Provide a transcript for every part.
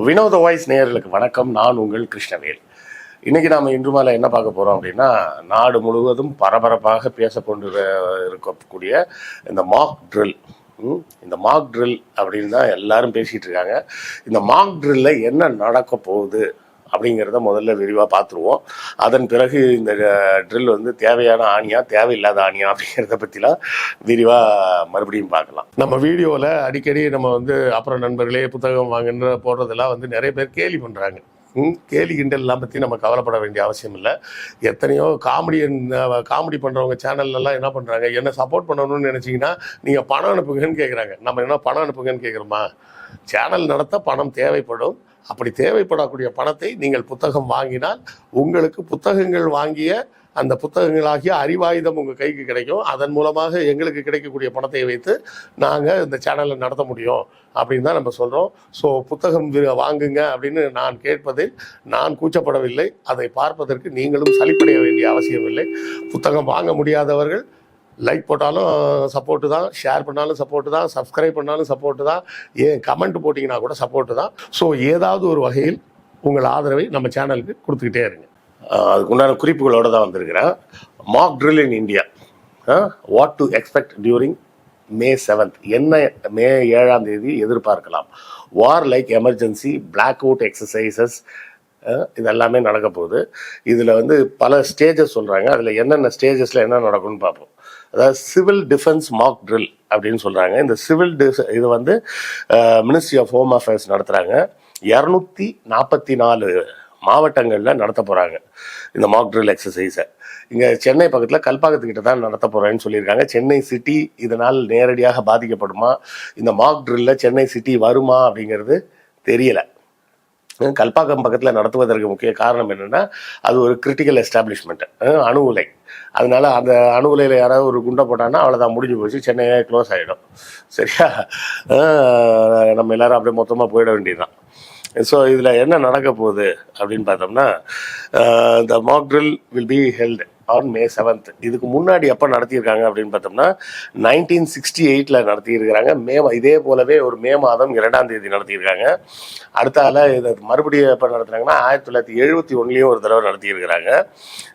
வினோத வாய்ஸ் நேயர்களுக்கு வணக்கம். நான் உங்கள் கிருஷ்ணவேல். இன்னைக்கு நாம் இன்று மாலை என்ன பார்க்க போகிறோம் அப்படின்னா, நாடு முழுவதும் பரபரப்பாக பேசக்கொண்டு இருக்கக்கூடிய இந்த மாக் ட்ரில். இந்த மாக் ட்ரில் அப்படின்னு தான் எல்லாரும் பேசிகிட்டு இருக்காங்க. இந்த மாக் ட்ரில்ல என்ன நடக்க போகுது அப்படிங்கிறத முதல்ல விரிவாக பார்த்துருவோம். அதன் பிறகு இந்த ட்ரில் வந்து தேவையான ஆணியா தேவையில்லாத ஆணியா அப்படிங்கிறத பற்றிலாம் விரிவாக மறுபடியும் பார்க்கலாம். நம்ம வீடியோவில் அடிக்கடி நம்ம வந்து அப்புறம் நண்பர்களே புத்தகம் வாங்குன்ற போடுறதெல்லாம் வந்து நிறைய பேர் கேலி பண்ணுறாங்க. கேலி கிண்டல்லாம் பற்றி நம்ம கவலைப்பட வேண்டிய அவசியம் இல்லை. எத்தனையோ காமெடி பண்ணுறவங்க சேனல்லாம் என்ன பண்ணுறாங்க, என்ன சப்போர்ட் பண்ணணும்னு நினச்சிங்கன்னா நீங்கள் பணம் அனுப்புங்கன்னு கேட்குறாங்க. நம்ம என்ன பணம் அனுப்புங்கன்னு கேட்குறோமா? சேனல் நடத்த பணம் தேவைப்படும். அப்படி தேவைப்படக்கூடிய பணத்தை நீங்கள் புத்தகம் வாங்கினால் உங்களுக்கு புத்தகங்கள் வாங்கிய அந்த புத்தகங்களாகிய அறிவாயுதம் உங்கள் கைக்கு கிடைக்கும். அதன் மூலமாக எங்களுக்கு கிடைக்கக்கூடிய பணத்தை வைத்து நாங்கள் இந்த சேனலை நடத்த முடியும் அப்படின்னு தான் நம்ம சொல்கிறோம். ஸோ புத்தகம் வாங்குங்க அப்படின்னு நான் கேட்பதில் நான் கூச்சப்படவில்லை. அதை பார்ப்பதற்கு நீங்களும் சலிப்படைய வேண்டிய அவசியம் இல்லை. புத்தகம் வாங்க முடியாதவர்கள் லைக் போட்டாலும் சப்போர்ட்டு தான், ஷேர் பண்ணாலும் சப்போர்ட்டு தான், சப்ஸ்கிரைப் பண்ணாலும் சப்போர்ட்டு தான், ஏன் கமெண்ட் போட்டிங்கன்னா கூட சப்போர்ட்டு தான். ஸோ ஏதாவது ஒரு வகையில் உங்கள் ஆதரவை நம்ம சேனலுக்கு கொடுத்துக்கிட்டே இருங்க. அதுக்குண்டான குறிப்புகளோடு தான் வந்திருக்கிறேன். Mock drill in India, what to expect during May 7th, என்ன May 7 எதிர்பார்க்கலாம். War like emergency, blackout exercises, இதெல்லாமே நடக்க போகுது. இதில் வந்து பல ஸ்டேஜஸ் சொல்கிறாங்க. அதில் என்னென்ன ஸ்டேஜஸில் என்ன நடக்கும்னு பார்ப்போம். அதாவது சிவில் டிஃபென்ஸ் மாக் ட்ரில் அப்படின்னு சொல்கிறாங்க. இந்த இது வந்து மினிஸ்ட்ரி ஆஃப் ஹோம் அஃபேர்ஸ் நடத்துகிறாங்க. 244 மாவட்டங்களில் நடத்த போகிறாங்க இந்த மாக் ட்ரில் எக்ஸசைஸை. இங்கே சென்னை பக்கத்தில் கல்பாக்கத்துக்கிட்ட தான் நடத்த போகிறேன்னு சொல்லியிருக்காங்க. சென்னை சிட்டி இதனால் நேரடியாக பாதிக்கப்படுமா, இந்த மாக் ட்ரில்ல சென்னை சிட்டி வருமா அப்படிங்கிறது தெரியலை. கல்பாக்கம் பக்கத்தில் நடத்துவதற்கு முக்கிய காரணம் என்னென்னா, அது ஒரு கிரிட்டிக்கல் எஸ்டாப்ளிஷ்மெண்ட், அணு உலை. அதனால அந்த அணு உலையில் யாராவது ஒரு குண்டை போட்டாங்கன்னா அவ்வளோதான், முடிஞ்சு போச்சு, சென்னையே க்ளோஸ் ஆகிடும். சரியா? நம்ம எல்லாரும் அப்படியே மொத்தமாக போயிட வேண்டியதுதான். ஸோ இதில் என்ன நடக்க போகுது அப்படின்னு பார்த்தோம்னா, the mock drill will be held on May 7th. இதுக்கு முன்னாடி எப்போ நடத்தியிருக்காங்க அப்படின்னு பார்த்தோம்னா 1968 நடத்தியிருக்கிறாங்க. இதே போலவே ஒரு மே மாதம் 2 நடத்தியிருக்காங்க. அடுத்தால இதை மறுபடியும் எப்போ நடத்துனாங்கன்னா 1971 ஒரு தடவை நடத்தியிருக்கிறாங்க.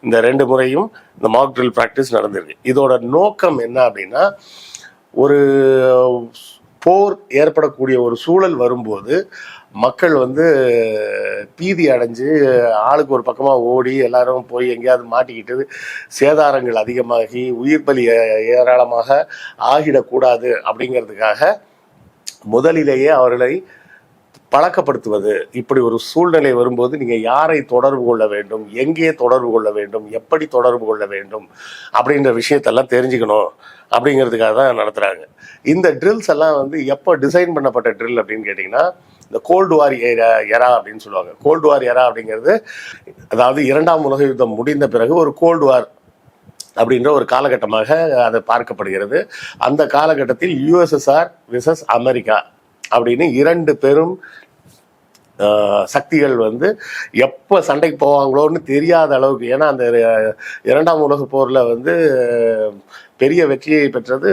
இந்த 2 முறையும் இந்த மாக் ட்ரில் ப்ராக்டிஸ் நடந்திருக்கு. இதோட நோக்கம் என்ன அப்படின்னா, ஒரு போர் ஏற்படக்கூடிய ஒரு சூழல் வரும்போது மக்கள் வந்து பீதி அடைஞ்சு ஆளுக்கு ஒரு பக்கமாக ஓடி எல்லாரும் போய் எங்கேயாவது மாட்டிக்கிட்டு சேதாரங்கள் அதிகமாகி உயிர் பலி ஏராளமாக ஆகிடக்கூடாது அப்படிங்கிறதுக்காக முதலிலேயே அவர்களை பழக்கப்படுத்துவது. இப்படி ஒரு சூழ்நிலை வரும்போது நீங்கள் யாரை தொடர்பு கொள்ள வேண்டும், எங்கே தொடர்பு கொள்ள வேண்டும், எப்படி தொடர்பு கொள்ள வேண்டும் அப்படின்ற விஷயத்தெல்லாம் தெரிஞ்சுக்கணும் அப்படிங்கிறதுக்காக தான் நடத்துகிறாங்க. இந்த ட்ரில்ஸ் எல்லாம் வந்து எப்போ டிசைன் பண்ணப்பட்ட ட்ரில் அப்படின்னு கேட்டிங்கன்னா, இந்த கோல்டு வார் எரா அப்படின்னு சொல்லுவாங்க. கோல்டு வார் எரா அப்படிங்கிறது, அதாவது 2ஆம் உலக யுத்தம் முடிந்த பிறகு ஒரு கோல்டு வார் அப்படின்ற ஒரு காலகட்டமாக அது பார்க்கப்படுகிறது. அந்த காலகட்டத்தில் யுஎஸ்எஸ்ஆர் விசஸ் அமெரிக்கா அப்படின்னு 2 பெரும் சக்திகள் வந்து எப்போ சண்டைக்கு போவாங்களோன்னு தெரியாத அளவுக்கு, ஏன்னா அந்த 2ஆம் உலக போரில் வந்து பெரிய வெற்றியை பெற்றது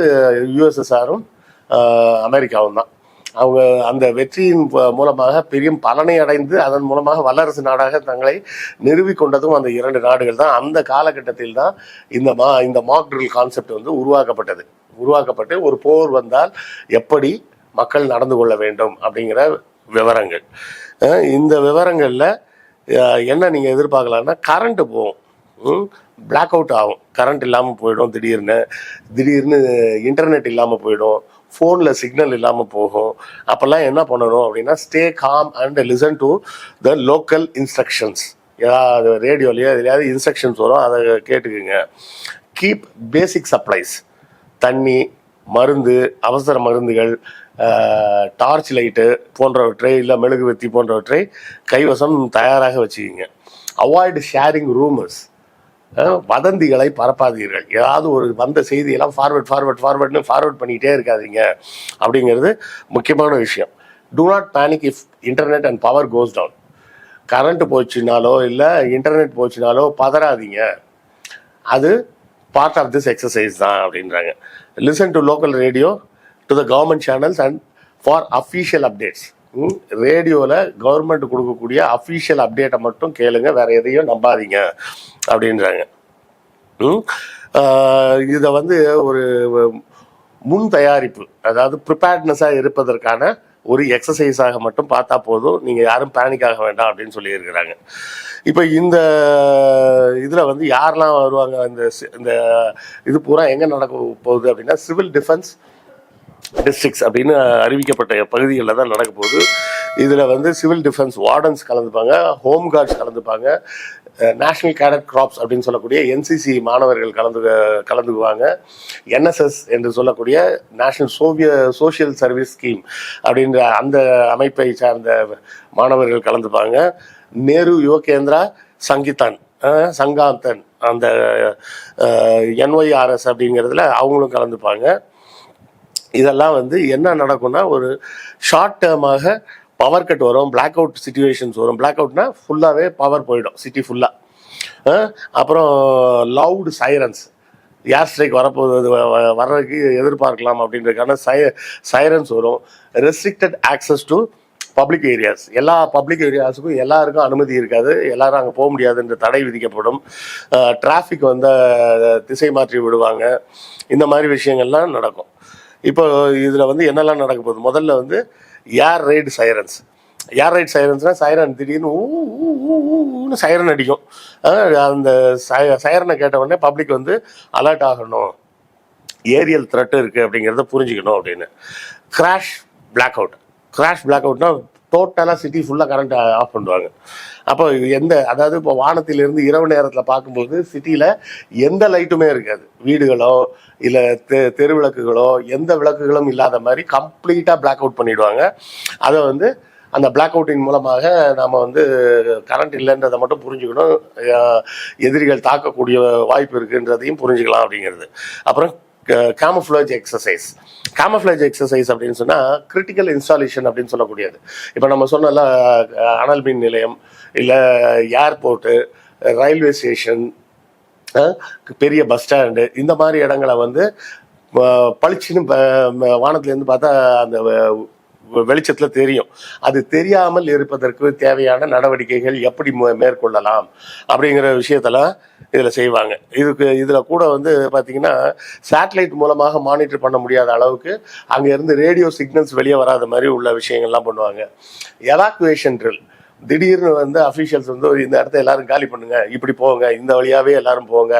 யுஎஸ்எஸ்ஆரும் அமெரிக்காவும் தான். அவங்க அந்த வெற்றியின் மூலமாக பெரும் பலனை அடைந்து அதன் மூலமாக வல்லரசு நாடாக தங்களை நிறுவிக்கொண்டதும் அந்த 2 நாடுகள் தான். அந்த காலகட்டத்தில் தான் இந்த மாக் ட்ரில் கான்செப்ட் வந்து உருவாக்கப்பட்டு ஒரு போர் வந்தால் எப்படி மக்கள் நடந்து கொள்ள வேண்டும் அப்படிங்கிற விவரங்கள். இந்த விவரங்களில் என்ன நீங்கள் எதிர்பார்க்கலான்னா, கரண்ட்டு போகும், பிளாக் அவுட் ஆகும், கரண்ட் இல்லாமல் போயிடும், திடீர்னு இன்டர்நெட் இல்லாமல் போயிடும், ஃபோனில் சிக்னல் இல்லாமல் போகும். அப்போல்லாம் என்ன பண்ணணும் அப்படின்னா, stay com and listen to the local instructions. ஏதாவது ரேடியோலையோ எதுலையாவது இன்ஸ்ட்ரக்ஷன்ஸ் வரும், அதை கேட்டுக்குங்க. கீப் பேசிக் சப்ளைஸ், தண்ணி, மருந்து, அவசர மருந்துகள், டார்ச் லைட்டு போன்றவற்றை, இல்லை மெழுகுவர்த்தி போன்றவற்றை கைவசம் தயாராக வச்சுக்கிங்க. அவாய்டு ஷேரிங் ரூமர்ஸ், வதந்திகளை பரப்பாதீர்கள். ஏதாவது ஒரு வந்த செய்தியெல்லாம் ஃபார்வர்ட் பண்ணிகிட்டே இருக்காதீங்க அப்படிங்கிறது முக்கியமான விஷயம். Do not panic if internet and power goes down. Current போச்சுனாலோ இல்லை இன்டர்நெட் போச்சுனாலோ பதறாதீங்க, அது பார்ட் ஆஃப் திஸ் எக்ஸசைஸ் தான் அப்படின்றாங்க. Listen to local radio, to the government channels and for official updates. ரேடியோவில் கவர்மெண்ட் கொடுக்கக்கூடிய அஃபீஷியல் அப்டேட்டை மட்டும் கேளுங்க, வேற எதையும் நம்பாதீங்க அப்படின்றாங்க. இதை வந்து ஒரு முன் தயாரிப்பு, அதாவது ப்ரிப்பேர்ட்னஸாக இருப்பதற்கான ஒரு எக்ஸசைஸாக மட்டும் பார்த்தா போதும், நீங்கள் யாரும் பேனிக் ஆக வேண்டாம் அப்படின்னு சொல்லியிருக்கிறாங்க. இப்போ இந்த இதில் வந்து யாரெல்லாம் வருவாங்க, இந்த இது பூரா எங்கே நடக்க போகுது அப்படின்னா சிவில் டிஃபென்ஸ் டிஸ்ட்ரிக்ட்ஸ் அப்படின்னு அறிவிக்கப்பட்ட பகுதிகளில் தான் நடக்க போகுது. இதில் வந்து சிவில் டிஃபென்ஸ் வார்டன்ஸ் கலந்துப்பாங்க, ஹோம் கார்ட்ஸ் கலந்துப்பாங்க, நேஷனல் கேடட் கிராப்ஸ் அப்படின்னு சொல்லக்கூடிய என்சிசி மாணவர்கள் கலந்துக்குவாங்க, என்எஸ்எஸ் என்று சொல்லக்கூடிய நேஷனல் சோஷியல் சர்வீஸ் ஸ்கீம் அப்படின்ற அந்த அமைப்பை சார்ந்த மாணவர்கள் கலந்துப்பாங்க, நேரு யுவகேந்திரா சங்காந்தன் அந்த NYRS அப்படிங்கிறதுல அவங்களும் கலந்துப்பாங்க. இதெல்லாம் வந்து என்ன நடக்கும்னா, ஒரு ஷார்ட் டேர்மாக பவர் கட் வரும், பிளாக் அவுட் சிச்சுவேஷன்ஸ் வரும். பிளாக் அவுட்னா ஃபுல்லாகவே பவர் போயிடும் சிட்டி ஃபுல்லாக. அப்புறம் லவுட் சைரன்ஸ், ஏர் ஸ்ட்ரைக் வரப்போகுது, வர்றதுக்கு எதிர்பார்க்கலாம் அப்படின்றதுக்கான சைரன்ஸ் வரும். Restricted access to public areas, எல்லா பப்ளிக் ஏரியாஸுக்கும் எல்லாருக்கும் அனுமதி இருக்காது, எல்லாரும் அங்கே போக முடியாதுன்ற தடை விதிக்கப்படும். டிராஃபிக் வந்து திசை மாற்றி விடுவாங்க. இந்த மாதிரி விஷயங்கள்லாம் நடக்கும். இப்போ இதில் வந்து என்னெல்லாம் நடக்க போகுது, முதல்ல வந்து ஏர் ரைடு சைரன்ஸ். ஏர் ரைட் சைரன்ஸ்னால் சைரன் திடீர்னு ஊன்னு சைரன் அடிக்கும். அந்த சைரனை கேட்ட உடனே பப்ளிக் வந்து அலர்ட் ஆகணும், ஏரியல் த்ரெட் இருக்குது அப்படிங்கிறத புரிஞ்சுக்கணும் அப்படின்னு. கிராஷ் பிளாக் அவுட்னா டோட்டலாக சிட்டி ஃபுல்லாக கரண்ட் ஆஃப் பண்ணுவாங்க. அப்போ அதாவது இப்போ வானத்திலிருந்து இரவு நேரத்தில் பார்க்கும்போது சிட்டியில் எந்த லைட்டுமே இருக்காது, வீடுகளோ இல்லை தெருவிளக்குகளோ எந்த விளக்குகளும் இல்லாத மாதிரி கம்ப்ளீட்டாக பிளாக் அவுட் பண்ணிவிடுவாங்க. அதை வந்து அந்த பிளாக் அவுட்டின் மூலமாக நாம் வந்து கரண்ட் இல்லைன்றதை மட்டும் புரிஞ்சுக்கணும், எதிரிகள் தாக்கக்கூடிய வாய்ப்பு இருக்குன்றதையும் புரிஞ்சுக்கலாம் அப்படிங்கிறது. அப்புறம் கேமஃப்ளேஜ் எக்ஸசைஸ் அப்படின்னு சொன்னால் கிரிட்டிக்கல் இன்ஸ்டாலேஷன் அப்படின்னு சொல்லக்கூடியது. இப்போ நம்ம சொன்னல அனல் மின் நிலையம், இல்லை ஏர்போர்ட்டு, ரயில்வே ஸ்டேஷன், பெரிய பஸ் ஸ்டாண்டு, இந்த மாதிரி இடங்களை வந்து பளிச்சுன்னு வானத்துலேருந்து பார்த்தா அந்த வெளிச்சத்தில் தெரியும். அது தெரியாமல் இருப்பதற்கு தேவையான நடவடிக்கைகள் எப்படி மேற்கொள்ளலாம் அப்படிங்கிற விஷயத்தெல்லாம் இதில் செய்வாங்க. இதில் கூட வந்து பார்த்திங்கன்னா சேட்டலைட் மூலமாக மானிட்டர் பண்ண முடியாத அளவுக்கு அங்கேருந்து ரேடியோ சிக்னல்ஸ் வெளியே வராத மாதிரி உள்ள விஷயங்கள்லாம் பண்ணுவாங்க. எவாக்குவேஷன் ட்ரில், திடீர்னு வந்து அஃபீஷியல்ஸ் வந்து இந்த இடத்த எல்லாரும் காலி பண்ணுங்க, இப்படி போங்க, இந்த வழியாகவே எல்லாரும் போங்க,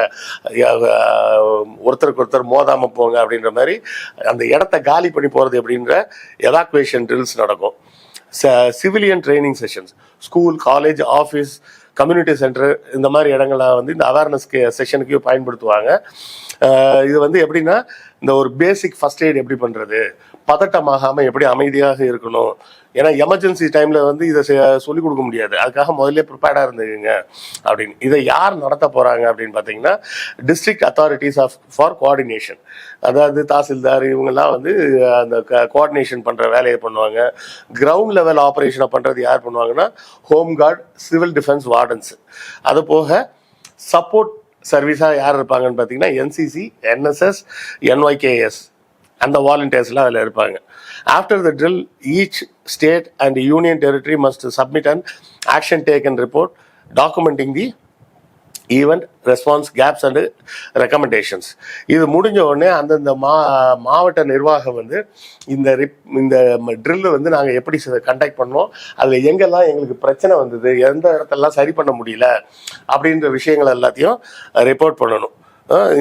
ஒருத்தருக்கு ஒருத்தர் மோதாமல் போங்க அப்படின்ற மாதிரி அந்த இடத்த காலி பண்ணி போகிறது அப்படின்ற எவாக்குவேஷன் ட்ரில்ஸ் நடக்கும். Civilian training sessions, school, college, office, community centre, இந்த மாதிரி இடங்களை வந்து இந்த அவேர்னஸ் செஷனுக்கு பயன்படுத்துவாங்க. இது வந்து எப்படின்னா, இந்த ஒரு பேசிக் ஃபர்ஸ்ட் எய்ட் எப்படி பண்ணுறது, பதட்டமாகாமல் எப்படி அமைதியாக இருக்கணும், ஏன்னா எமர்ஜென்சி டைமில் வந்து இதை சொல்லிக் கொடுக்க முடியாது, அதுக்காக முதல்ல ப்ரிப்பேர்டாக இருந்துக்குங்க அப்படின்னு. இதை யார் நடத்த போகிறாங்க அப்படின்னு பார்த்தீங்கன்னா, டிஸ்ட்ரிக்ட் அத்தாரிட்டிஸ் ஃபார் கோஆர்டினேஷன், அதாவது தாசில்தார் இவங்கெல்லாம் வந்து அந்த கோஆர்டினேஷன் பண்ணுற வேலையை பண்ணுவாங்க. கிரவுண்ட் லெவல் ஆப்ரேஷனை பண்ணுறது யார் பண்ணுவாங்கன்னா, home card, civil defence wardens. அது போக சப்போர்ட் சர்வீஸாக யார் இருப்பாங்கன்னு பார்த்தீங்கன்னா NCC, NSS, NYKS அந்த வாலண்டியர்ஸ்லாம் அதில் இருப்பாங்க. After the drill each state and union territory must submit and action taken report documenting the event, response, gaps and recommendations. இது முடிஞ்ச உடனே அந்தந்த மாவட்ட நிர்வாகம் வந்து இந்த ட்ரில்லு வந்து நாங்கள் எப்படி கண்டக்ட் பண்ணோம், அதில் எங்கெல்லாம் எங்களுக்கு பிரச்சனை வந்தது, எந்த இடத்தெல்லாம் சரி பண்ண முடியல அப்படின்ற விஷயங்கள் எல்லாத்தையும் ரிப்போர்ட் பண்ணணும்.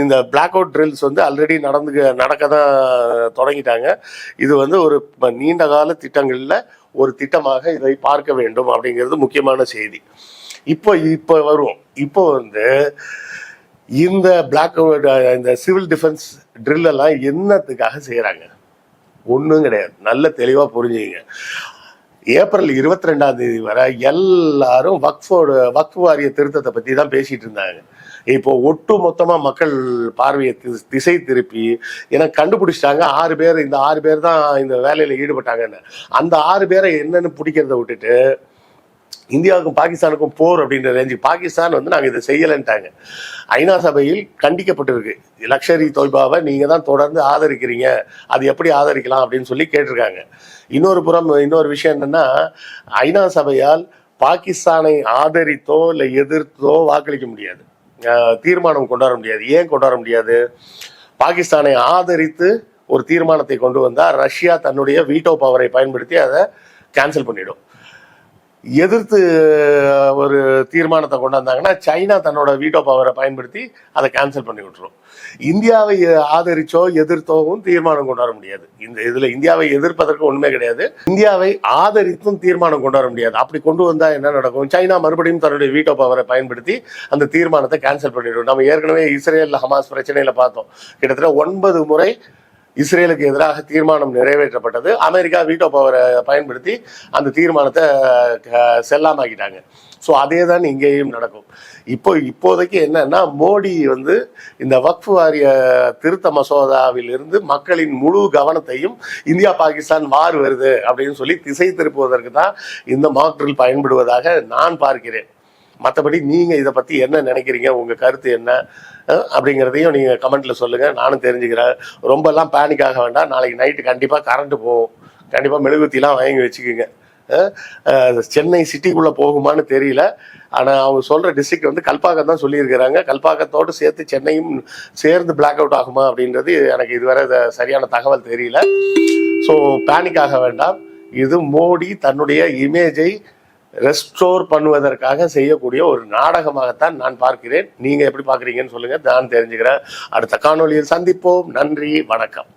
இந்த பிளாக் அவுட் ட்ரில்ஸ் வந்து ஆல்ரெடி நடக்க தான் தொடங்கிட்டாங்க. இது வந்து ஒரு நீண்ட கால திட்டங்களில் ஒரு திட்டமாக இதை பார்க்க வேண்டும் அப்படிங்கிறது முக்கியமான செய்தி. இப்போ வருவோம். இப்போ வந்து இந்த பிளாக் அவுட், இந்த சிவில் டிஃபென்ஸ் ட்ரில் எல்லாம் என்னத்துக்காக செய்கிறாங்க, ஒன்றும் கிடையாது. நல்ல தெளிவாக புரிஞ்சுங்க. ஏப்ரல் 22 வரை எல்லாரும் வக்ஃப் வாரிய திருத்தத்தை பற்றி தான் பேசிகிட்டு இருந்தாங்க. இப்போ ஒட்டு மொத்தமாக மக்கள் பார்வையை திசை திருப்பி எனக்கு கண்டுபிடிச்சிட்டாங்க 6 பேர், இந்த 6 பேர் தான் இந்த வேலையில் ஈடுபட்டாங்கன்னு. அந்த 6 பேரை என்னன்னு பிடிக்கிறத விட்டுட்டு இந்தியாவுக்கும் பாகிஸ்தானுக்கும் போர் அப்படின்ற ரேஞ்சு. பாகிஸ்தான் வந்து நாங்கள் இதை செய்யலைன்ட்டாங்க. ஐநா சபையில் கண்டிக்கப்பட்டிருக்கு. லஷ்கர்-இ தொய்பாவை நீங்கள் தான் தொடர்ந்து ஆதரிக்கிறீங்க, அது எப்படி ஆதரிக்கலாம் அப்படின்னு சொல்லி கேட்டிருக்காங்க. இன்னொரு விஷயம் என்னன்னா, ஐநா சபையால் பாகிஸ்தானை ஆதரித்தோ இல்லை எதிர்த்தோ வாக்களிக்க முடியாது, தீர்மானம் கொண்டு வர முடியாது. ஏன் கொண்டு வர முடியாது? பாகிஸ்தானை ஆதரித்து ஒரு தீர்மானத்தை கொண்டு வந்தால் ரஷ்யா தன்னுடைய வீட்டோ பவரை பயன்படுத்தி அதை கேன்சல் பண்ணிடும். எதிர்த்து ஒரு தீர்மானத்தை கொண்டு வந்தாங்கன்னா சைனா தன்னோட வீட்டோ பவரை பயன்படுத்தி அதை கேன்சல் பண்ணி விட்டுரும். இந்தியாவை ஆதரிச்சோ எதிர்த்தோவும் தீர்மானம் கொண்டு வர முடியாது. இதுல இந்தியாவை எதிர்ப்பதற்கு ஒண்ணுமே கிடையாது, இந்தியாவை ஆதரித்தும் தீர்மானம் கொண்டு வர முடியாது. அப்படி கொண்டு வந்தா என்ன நடக்கும்? சைனா மறுபடியும் தன்னுடைய வீட்டோ பவரை பயன்படுத்தி அந்த தீர்மானத்தை கேன்சல் பண்ணிடும். நம்ம ஏற்கனவே இஸ்ரேல் ஹமாஸ் பிரச்சனையில பார்த்தோம். கிட்டத்தட்ட 9 முறை இஸ்ரேலுக்கு எதிராக தீர்மானம் நிறைவேற்றப்பட்டது. அமெரிக்கா வீட்டோ பவரை பயன்படுத்தி அந்த தீர்மானத்தை செல்லாமாக்கிட்டாங்க. ஸோ அதே தான் இங்கேயும் நடக்கும். இப்போதைக்கு என்னன்னா, மோடி வந்து இந்த வக்ஃப் வாரிய திருத்த மசோதாவில் இருந்து மக்களின் முழு கவனத்தையும் இந்தியா பாகிஸ்தான் வார் வருது அப்படின்னு சொல்லி திசை திருப்புவதற்கு தான் இந்த மாக் ட்ரில் பயன்படுவதாக நான் பார்க்கிறேன். மற்றபடி நீங்கள் இதை பற்றி என்ன நினைக்கிறீங்க, உங்கள் கருத்து என்ன அப்படிங்கிறதையும் நீங்கள் கமெண்ட்டில் சொல்லுங்கள், நானும் தெரிஞ்சுக்கிறேன். ரொம்பலாம் பேனிக் ஆக வேண்டாம். நாளைக்கு நைட்டு கண்டிப்பாக கரண்ட்டு போகும். கண்டிப்பாக மெழுகுத்திலாம் வாங்கி வச்சுக்கோங்க. சென்னை சிட்டிக்குள்ளே போகுமான்னு தெரியல. ஆனால் அவங்க சொல்கிற டிஸ்ட்ரிக்ட் வந்து கல்பாக்கம் தான் சொல்லியிருக்கிறாங்க. கல்பாக்கத்தோடு சேர்த்து சென்னையும் சேர்ந்து பிளாக் அவுட் ஆகுமா அப்படின்றது எனக்கு இதுவரை சரியான தகவல் தெரியல. ஸோ பேனிக் ஆக வேண்டாம். இது மோடி தன்னுடைய இமேஜை ரெஸ்டோர் பண்ணுவதற்காக செய்யக்கூடிய ஒரு நாடகமாகத்தான் நான் பார்க்கிறேன். நீங்க எப்படி பார்க்குறீங்கன்னு சொல்லுங்க, நான் தெரிஞ்சுக்கிறேன். அடுத்த காணொலியில் சந்திப்போம். நன்றி, வணக்கம்.